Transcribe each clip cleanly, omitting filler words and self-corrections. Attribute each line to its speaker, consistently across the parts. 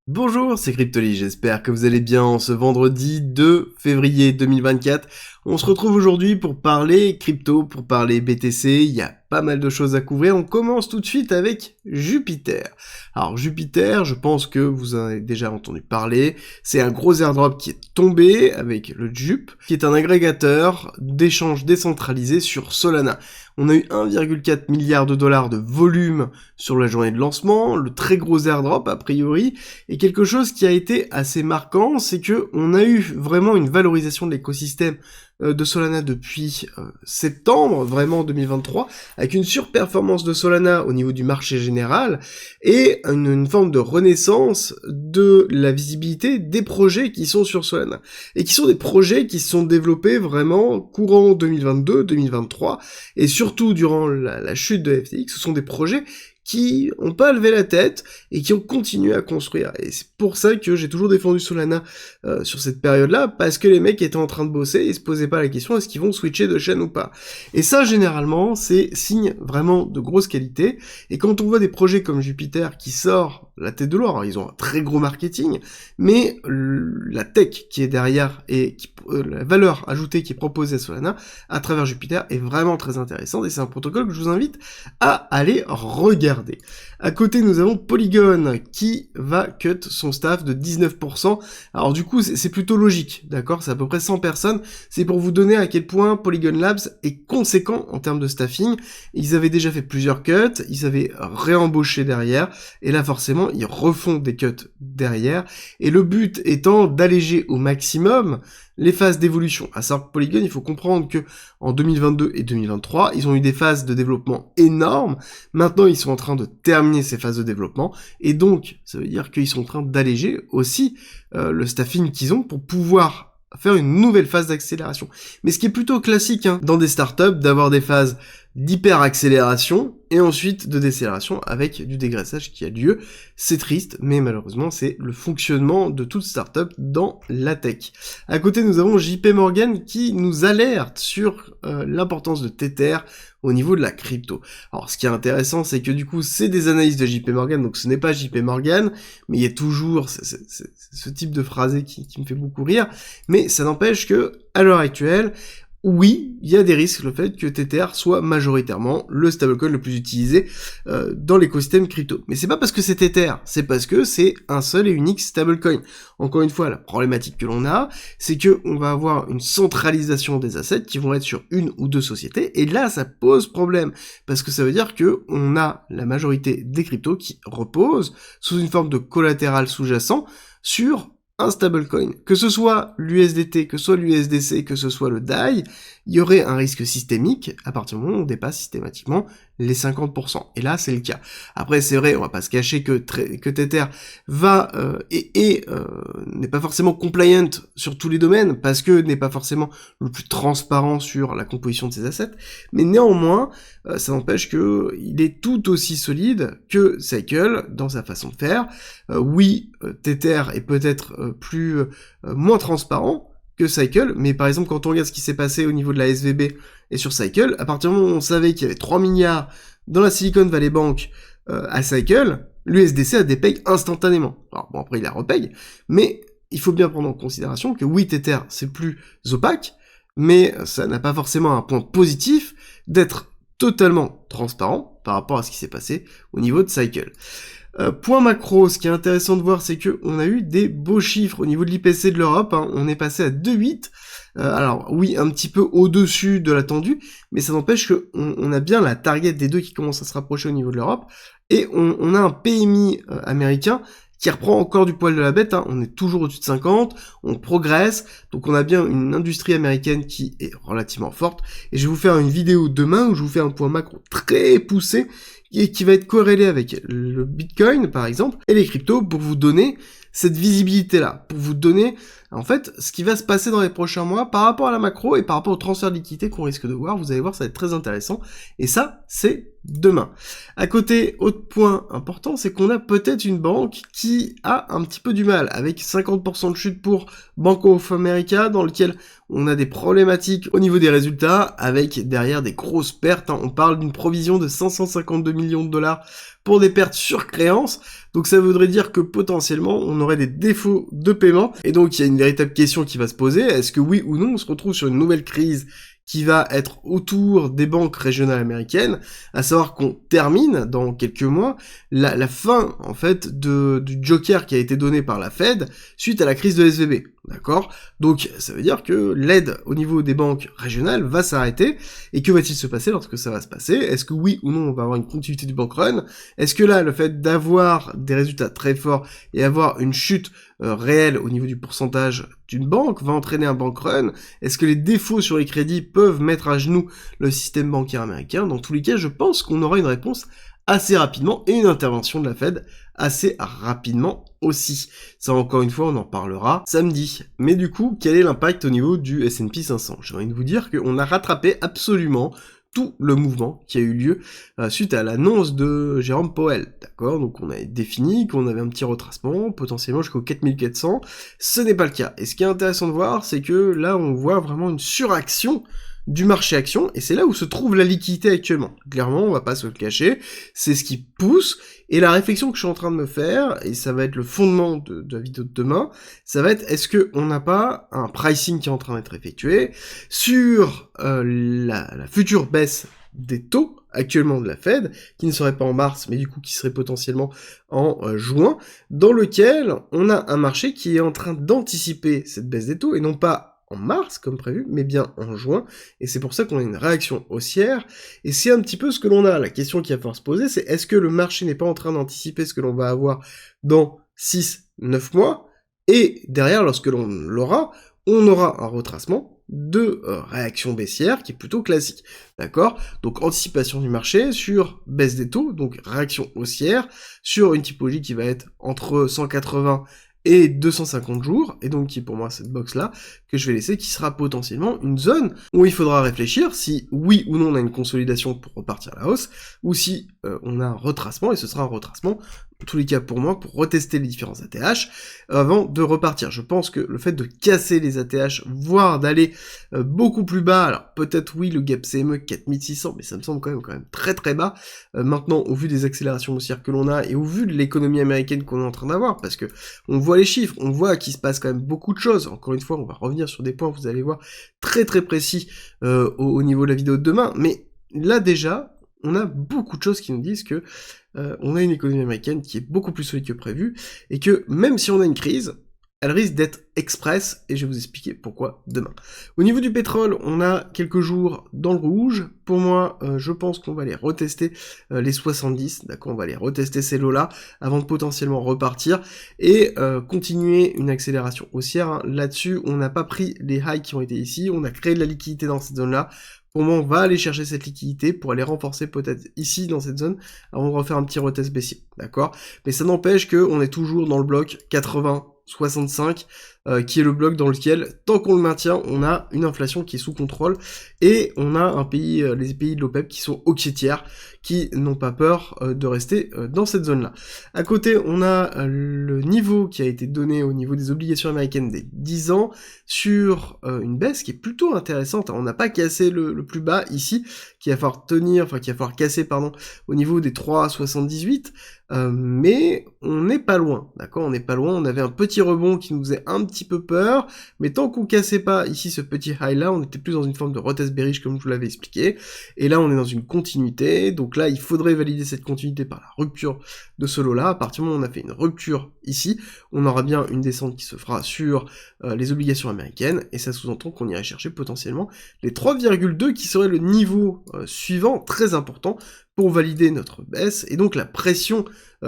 Speaker 1: Bonjour, c'est Cryptoly, j'espère que vous allez bien en ce vendredi 2 février 2024. On se retrouve aujourd'hui pour parler crypto, pour parler BTC, il y a pas mal de choses à couvrir. On commence tout de suite avec Jupiter. Alors Jupiter, je pense que vous en avez déjà entendu parler, c'est un gros airdrop qui est tombé avec le Jup, qui est un agrégateur d'échanges décentralisés sur Solana. On a eu 1,4 milliard de dollars de volume sur la journée de lancement, le très gros airdrop a priori, et quelque chose qui a été assez marquant, c'est que on a eu vraiment une valorisation de l'écosystème de Solana depuis septembre, vraiment 2023, avec une surperformance de Solana au niveau du marché général, et une forme de renaissance de la visibilité des projets qui sont sur Solana, et qui sont des projets qui se sont développés vraiment courant 2022-2023, et surtout durant la chute de FTX, ce sont des projets qui ont pas levé la tête et qui ont continué à construire. Et c'est pour ça que j'ai toujours défendu Solana sur cette période-là, parce que les mecs étaient en train de bosser et se posaient pas la question est-ce qu'ils vont switcher de chaîne ou pas. Et ça, généralement, c'est signe vraiment de grosse qualité. Et quand on voit des projets comme Jupiter qui sort la tête de l'or, ils ont un très gros marketing, mais la tech qui est derrière et la valeur ajoutée qui est proposée à Solana à travers Jupiter est vraiment très intéressante et c'est un protocole que je vous invite à aller regarder. À côté, nous avons Polygon qui va cut son staff de 19%. Alors du coup, c'est plutôt logique, d'accord? C'est à peu près 100 personnes. C'est pour vous donner à quel point Polygon Labs est conséquent en termes de staffing. Ils avaient déjà fait plusieurs cuts, ils avaient réembauché derrière, et là forcément, ils refont des cuts derrière. Et le but étant d'alléger au maximum les phases d'évolution. À savoir Polygon, il faut comprendre que en 2022 et 2023, ils ont eu des phases de développement énormes. Maintenant, ils sont en train de terminer ces phases de développement. Et donc, ça veut dire qu'ils sont en train d'alléger aussi le staffing qu'ils ont pour pouvoir faire une nouvelle phase d'accélération. Mais ce qui est plutôt classique dans des startups, d'avoir des phases d'hyper-accélération et ensuite de décélération avec du dégraissage qui a lieu. C'est triste, mais malheureusement, c'est le fonctionnement de toute startup dans la tech. À côté, nous avons JP Morgan qui nous alerte sur l'importance de Tether au niveau de la crypto. Alors, ce qui est intéressant, c'est que du coup, c'est des analyses de JP Morgan, donc ce n'est pas JP Morgan, mais il y a toujours ce type de phrasé qui me fait beaucoup rire, mais ça n'empêche que, à l'heure actuelle, oui, il y a des risques le fait que Tether soit majoritairement le stablecoin le plus utilisé dans l'écosystème crypto. Mais c'est pas parce que c'est Tether, c'est parce que c'est un seul et unique stablecoin. Encore une fois, la problématique que l'on a, c'est que on va avoir une centralisation des assets qui vont être sur une ou deux sociétés, et là ça pose problème, parce que ça veut dire que on a la majorité des cryptos qui reposent sous une forme de collatéral sous-jacent sur un stablecoin, que ce soit l'USDT, que ce soit l'USDC, que ce soit le DAI, il y aurait un risque systémique à partir du moment où on dépasse systématiquement les 50%. Et là, c'est le cas. Après, c'est vrai, on va pas se cacher que Tether va n'est pas forcément compliant sur tous les domaines, parce que n'est pas forcément le plus transparent sur la composition de ses assets, mais néanmoins, ça n'empêche que il est tout aussi solide que Cycle dans sa façon de faire. Oui, Tether est peut-être moins transparent que Cycle, mais par exemple quand on regarde ce qui s'est passé au niveau de la SVB et sur Cycle, à partir du moment où on savait qu'il y avait 3 milliards dans la Silicon Valley Bank à Cycle, l'USDC a des payes instantanément. Alors bon, après il la repaye, mais il faut bien prendre en considération que oui, Tether c'est plus opaque, mais ça n'a pas forcément un point positif d'être totalement transparent par rapport à ce qui s'est passé au niveau de Cycle. Point macro, ce qui est intéressant de voir, c'est que on a eu des beaux chiffres au niveau de l'IPC de l'Europe, on est passé à 2,8, alors oui, un petit peu au-dessus de l'attendu, mais ça n'empêche que on a bien la target des deux qui commence à se rapprocher au niveau de l'Europe, et on a un PMI américain qui reprend encore du poil de la bête, on est toujours au-dessus de 50, on progresse, donc on a bien une industrie américaine qui est relativement forte, et je vais vous faire une vidéo demain où je vous fais un point macro très poussé, et qui va être corrélé avec le Bitcoin, par exemple, et les cryptos, pour vous donner cette visibilité-là, pour vous donner, en fait, ce qui va se passer dans les prochains mois par rapport à la macro et par rapport au transfert de liquidité qu'on risque de voir. Vous allez voir, ça va être très intéressant. Et ça, c'est demain. À côté, autre point important, c'est qu'on a peut-être une banque qui a un petit peu du mal, avec 50% de chute pour Bank of America, dans lequel on a des problématiques au niveau des résultats, avec derrière des grosses pertes. On parle d'une provision de 552 millions de dollars pour des pertes sur créances. Donc ça voudrait dire que potentiellement on aurait des défauts de paiement, et donc il y a une véritable question qui va se poser, est-ce que oui ou non on se retrouve sur une nouvelle crise qui va être autour des banques régionales américaines, à savoir qu'on termine dans quelques mois la fin en fait du joker qui a été donné par la Fed suite à la crise de SVB, d'accord? Donc ça veut dire que l'aide au niveau des banques régionales va s'arrêter, et que va-t-il se passer lorsque ça va se passer? Est-ce que oui ou non on va avoir une continuité du bank run? Est-ce que là le fait d'avoir des résultats très forts et avoir une chute réelle au niveau du pourcentage d'une banque va entraîner un bank run? Est-ce que les défauts sur les crédits peuvent mettre à genoux le système bancaire américain? Dans tous les cas, je pense qu'on aura une réponse assez rapidement et une intervention de la Fed assez rapidement aussi. Ça, encore une fois, on en parlera samedi. Mais du coup, quel est l'impact au niveau du S&P 500? J'ai envie de vous dire qu'on a rattrapé absolument tout le mouvement qui a eu lieu suite à l'annonce de Jérôme Powell, d'accord? Donc on avait défini qu'on avait un petit retracement, potentiellement jusqu'au 4400, ce n'est pas le cas. Et ce qui est intéressant de voir, c'est que là on voit vraiment une suraction du marché action, et c'est là où se trouve la liquidité actuellement. Clairement, on va pas se le cacher, c'est ce qui pousse, et la réflexion que je suis en train de me faire, et ça va être le fondement de la vidéo de demain, ça va être, est-ce que on n'a pas un pricing qui est en train d'être effectué sur la future baisse des taux actuellement de la Fed, qui ne serait pas en mars, mais du coup qui serait potentiellement en juin, dans lequel on a un marché qui est en train d'anticiper cette baisse des taux, et non pas en mars, comme prévu, mais bien en juin, et c'est pour ça qu'on a une réaction haussière, et c'est un petit peu ce que l'on a. La question qui va falloir se poser, c'est est-ce que le marché n'est pas en train d'anticiper ce que l'on va avoir dans 6-9 mois, et derrière, lorsque l'on l'aura, on aura un retracement de réaction baissière qui est plutôt classique, d'accord? Donc anticipation du marché sur baisse des taux, donc réaction haussière, sur une typologie qui va être entre 180 et 250 jours, et donc qui est pour moi cette box-là, que je vais laisser, qui sera potentiellement une zone où il faudra réfléchir si oui ou non on a une consolidation pour repartir à la hausse, ou si on a un retracement, et ce sera un retracement, en tous les cas pour moi, pour retester les différents ATH, avant de repartir. Je pense que le fait de casser les ATH, voire d'aller beaucoup plus bas, alors peut-être oui le gap CME 4600, mais ça me semble quand même très très bas, maintenant au vu des accélérations haussières que l'on a, et au vu de l'économie américaine qu'on est en train d'avoir, parce que on voit les chiffres, on voit qu'il se passe quand même beaucoup de choses. Encore une fois, on va revenir sur des points, vous allez voir, très très précis au niveau de la vidéo de demain, mais là déjà, on a beaucoup de choses qui nous disent que on a une économie américaine qui est beaucoup plus solide que prévu, et que même si on a une crise, elle risque d'être express, et je vais vous expliquer pourquoi demain. Au niveau du pétrole, on a quelques jours dans le rouge. Pour moi, je pense qu'on va aller retester les 70, d'accord, on va aller retester ces lots-là, avant de potentiellement repartir, et continuer une accélération haussière, hein. Là-dessus, on n'a pas pris les highs qui ont été ici, on a créé de la liquidité dans cette zone-là. Pour moi, on va aller chercher cette liquidité pour aller renforcer peut-être ici, dans cette zone, avant de refaire un petit retest baissier, d'accord? Mais ça n'empêche qu'on est toujours dans le bloc 80-65, qui est le bloc dans lequel, tant qu'on le maintient, on a une inflation qui est sous contrôle, et on a un pays, les pays de l'OPEP qui sont haussières, qui n'ont pas peur de rester dans cette zone-là. À côté, on a le niveau qui a été donné au niveau des obligations américaines des 10 ans, sur une baisse qui est plutôt intéressante. On n'a pas cassé le plus bas ici, qui va falloir tenir, enfin qui va falloir casser, pardon, au niveau des 3,78, mais on n'est pas loin, d'accord, on n'est pas loin, on avait un petit rebond qui nous faisait un petit peu peur, mais tant qu'on cassait pas ici ce petit high là, on était plus dans une forme de retest bearish comme je vous l'avais expliqué, et là on est dans une continuité, donc là il faudrait valider cette continuité par la rupture de ce lot là. À partir du moment où on a fait une rupture ici, on aura bien une descente qui se fera sur les obligations américaines, et ça sous-entend qu'on irait chercher potentiellement les 3,2 qui serait le niveau suivant, très important, pour valider notre baisse, et donc la pression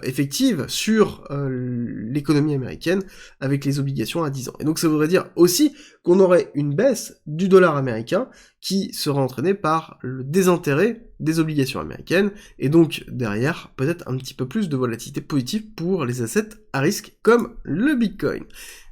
Speaker 1: effective sur l'économie américaine avec les obligations à 10 ans. Et donc ça voudrait dire aussi qu'on aurait une baisse du dollar américain qui sera entraînée par le désintérêt des obligations américaines, et donc derrière peut-être un petit peu plus de volatilité positive pour les assets à risque comme le Bitcoin.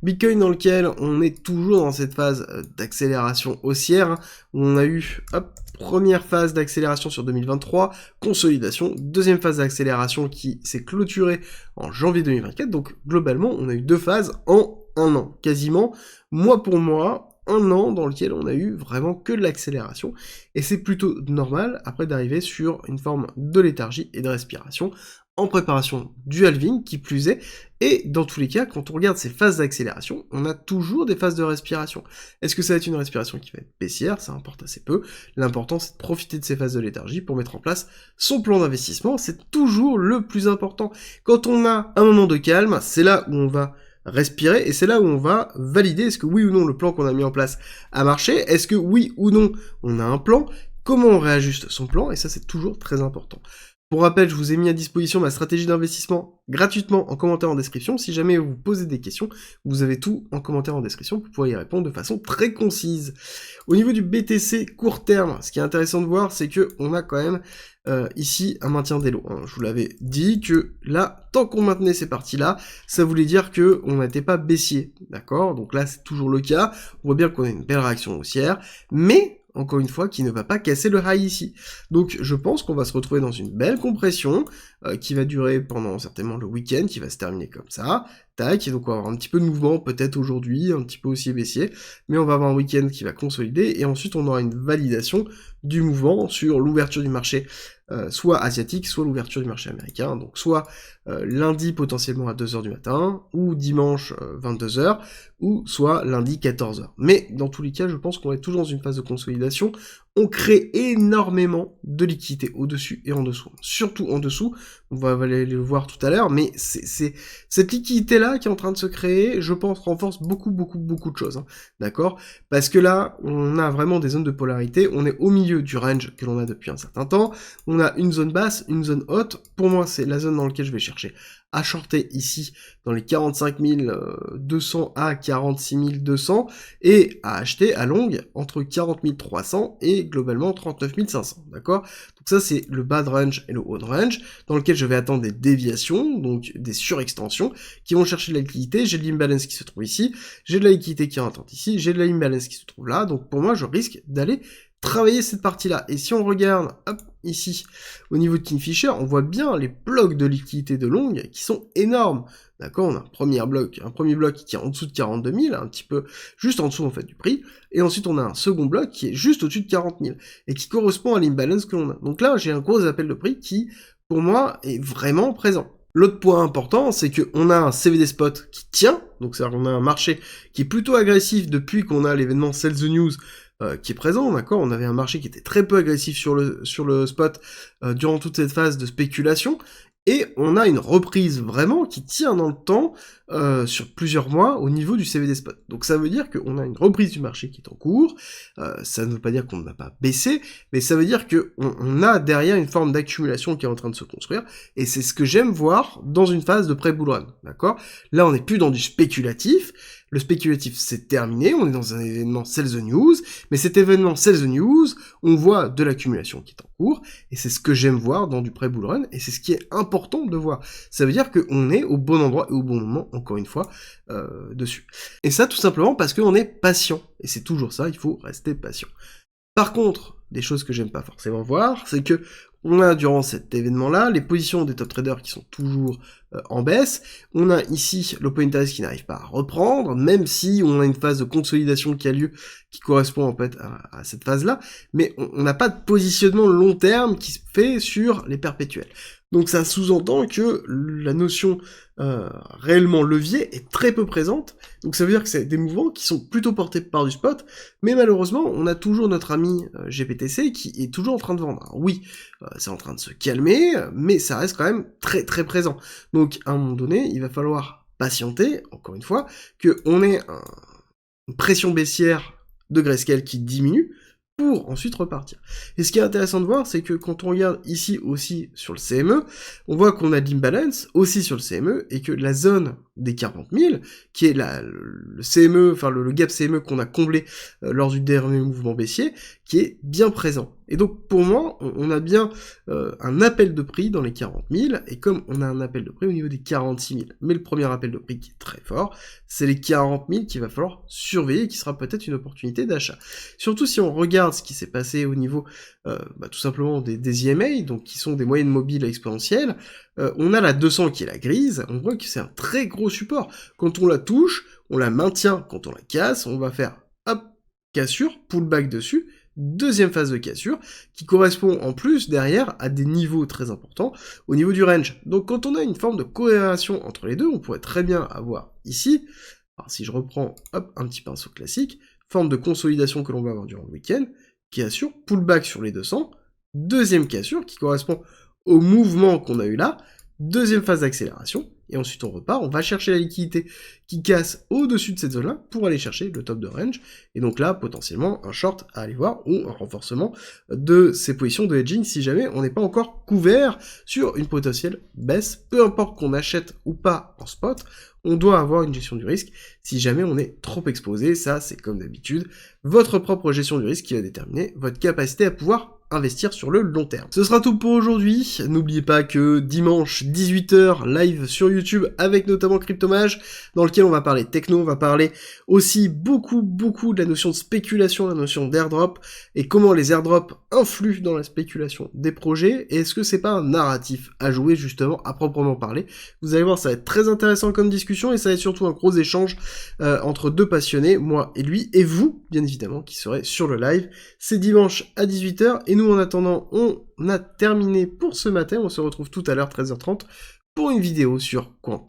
Speaker 1: Bitcoin dans lequel on est toujours dans cette phase d'accélération haussière, hein, où on a eu, hop, première phase d'accélération sur 2023, consolidation, deuxième phase d'accélération qui s'est clôturée en janvier 2024, donc globalement on a eu deux phases en un an, quasiment, mois pour mois, un an dans lequel on a eu vraiment que de l'accélération, et c'est plutôt normal après d'arriver sur une forme de léthargie et de respiration en préparation du halving, qui plus est, et dans tous les cas, quand on regarde ces phases d'accélération, on a toujours des phases de respiration. Est-ce que ça va être une respiration qui va être baissière? Ça importe assez peu. L'important, c'est de profiter de ces phases de léthargie pour mettre en place son plan d'investissement. C'est toujours le plus important. Quand on a un moment de calme, c'est là où on va respirer, et c'est là où on va valider est-ce que oui ou non le plan qu'on a mis en place a marché, est-ce que oui ou non on a un plan, comment on réajuste son plan, et ça c'est toujours très important. Pour rappel, je vous ai mis à disposition ma stratégie d'investissement gratuitement en commentaire en description. Si jamais vous posez des questions, vous avez tout en commentaire en description, vous pourrez y répondre de façon très concise. Au niveau du BTC court terme, ce qui est intéressant de voir, c'est que on a quand même ici un maintien des lots. Je vous l'avais dit que là, tant qu'on maintenait ces parties-là, ça voulait dire que on n'était pas baissier, d'accord? Donc là, c'est toujours le cas. On voit bien qu'on a une belle réaction haussière, mais encore une fois, qui ne va pas casser le high ici. Donc je pense qu'on va se retrouver dans une belle compression, qui va durer pendant certainement le week-end, qui va se terminer comme ça, tac, et donc on va avoir un petit peu de mouvement, peut-être aujourd'hui, un petit peu aussi baissier, mais on va avoir un week-end qui va consolider, et ensuite on aura une validation du mouvement sur l'ouverture du marché, soit asiatique, soit l'ouverture du marché américain, donc soit lundi potentiellement à 2h du matin, ou dimanche 22h, ou soit lundi 14h. Mais dans tous les cas, je pense qu'on est toujours dans une phase de consolidation. On crée énormément de liquidités au-dessus et en dessous. Surtout en dessous, on va aller le voir tout à l'heure, mais c'est cette liquidité-là qui est en train de se créer, je pense, renforce beaucoup de choses, hein, d'accord? Parce que là, on a vraiment des zones de polarité, on est au milieu du range que l'on a depuis un certain temps, on a une zone basse, une zone haute, pour moi c'est la zone dans laquelle je vais chercher à shorter ici dans les 45 200 à 46 200 et à acheter à longue entre 40 300 et globalement 39 500, d'accord? Donc ça c'est le bas de range et le haut de range dans lequel je vais attendre des déviations, donc des surextensions qui vont chercher de la liquidité. J'ai de l'imbalance qui se trouve ici, j'ai de la liquidité qui rentre ici, j'ai de la imbalance qui se trouve là, donc pour moi je risque d'aller travailler cette partie-là. Et si on regarde, hop, ici, au niveau de Kingfisher, on voit bien les blocs de liquidité de longue qui sont énormes. D'accord, on a un premier bloc qui est en dessous de 42 000, un petit peu juste en dessous en fait du prix, et ensuite on a un second bloc qui est juste au-dessus de 40 000, et qui correspond à l'imbalance que l'on a. Donc là, j'ai un gros appel de prix qui, pour moi, est vraiment présent. L'autre point important, c'est qu'on a un CVD spot qui tient, donc c'est-à-dire qu'on a un marché qui est plutôt agressif depuis qu'on a l'événement Sell the News, qui est présent, d'accord? On avait un marché qui était très peu agressif sur le spot durant toute cette phase de spéculation, et on a une reprise vraiment qui tient dans le temps sur plusieurs mois au niveau du CVD spot. Donc ça veut dire qu'on a une reprise du marché qui est en cours, ça ne veut pas dire qu'on ne va pas baisser, mais ça veut dire qu'on a derrière une forme d'accumulation qui est en train de se construire, et c'est ce que j'aime voir dans une phase de pré-bull run, d'accord? Là on n'est plus dans du spéculatif, le spéculatif c'est terminé, on est dans un événement Sell the News, mais cet événement Sell the News, on voit de l'accumulation qui est en cours, et c'est ce que j'aime voir dans du pré-bull run, et c'est ce qui est important de voir. Ça veut dire qu'on est au bon endroit et au bon moment, encore une fois, dessus. Et ça tout simplement parce qu'on est patient, et c'est toujours ça, il faut rester patient. Par contre, des choses que j'aime pas forcément voir, c'est que on a durant cet événement-là les positions des top traders qui sont toujours en baisse, on a ici l'open interest qui n'arrive pas à reprendre, même si on a une phase de consolidation qui a lieu, qui correspond en fait à cette phase-là, mais on n'a pas de positionnement long terme qui se fait sur les perpétuels. Donc ça sous-entend que la notion réellement levier est très peu présente, donc ça veut dire que c'est des mouvements qui sont plutôt portés par du spot, mais malheureusement on a toujours notre ami GPTC qui est toujours en train de vendre. Alors oui, c'est en train de se calmer, mais ça reste quand même très très présent. Donc à un moment donné, il va falloir patienter, encore une fois, qu'on ait une pression baissière de Grayscale qui diminue, pour ensuite repartir. Et ce qui est intéressant de voir, c'est que quand on regarde ici aussi sur le CME, on voit qu'on a de l'imbalance aussi sur le CME, et que la zone des 40 000, qui est le CME, enfin le gap CME qu'on a comblé lors du dernier mouvement baissier, qui est bien présent. Et donc pour moi, on a bien un appel de prix dans les 40 000, et comme on a un appel de prix au niveau des 46 000, mais le premier appel de prix qui est très fort, c'est les 40 000 qu'il va falloir surveiller, qui sera peut-être une opportunité d'achat. Surtout si on regarde ce qui s'est passé au niveau tout simplement des EMA, donc qui sont des moyennes mobiles exponentielles, on a la 200 qui est la grise, on voit que c'est un très gros support. Quand on la touche, on la maintient, quand on la casse, on va faire hop, cassure, pullback dessus, Deuxième phase de cassure, qui correspond en plus derrière à des niveaux très importants au niveau du range. Donc quand on a une forme de corrélation entre les deux, on pourrait très bien avoir ici, alors si je reprends hop, un petit pinceau classique, forme de consolidation que l'on va avoir durant le week-end, qui assure pullback sur les 200, deuxième cassure qui correspond au mouvement qu'on a eu là, deuxième phase d'accélération, et ensuite on repart, on va chercher la liquidité qui casse au-dessus de cette zone-là pour aller chercher le top de range, et donc là, potentiellement, un short à aller voir, ou un renforcement de ces positions de hedging si jamais on n'est pas encore couvert sur une potentielle baisse, peu importe qu'on achète ou pas en spot, on doit avoir une gestion du risque si jamais on est trop exposé, ça c'est comme d'habitude, votre propre gestion du risque qui va déterminer votre capacité à pouvoir investir sur le long terme. Ce sera tout pour aujourd'hui. N'oubliez pas que dimanche 18h live sur YouTube avec notamment Cryptomage dans lequel on va parler techno, on va parler aussi beaucoup de la notion de spéculation, la notion d'airdrop et comment les airdrops influent dans la spéculation des projets et est-ce que c'est pas un narratif à jouer justement à proprement parler. Vous allez voir, ça va être très intéressant comme discussion et ça va être surtout un gros échange entre deux passionnés, moi et lui, et vous, bien évidemment, qui serez sur le live. C'est dimanche à 18h et nous, en attendant, on a terminé pour ce matin. On se retrouve tout à l'heure, 13h30, pour une vidéo sur Quant.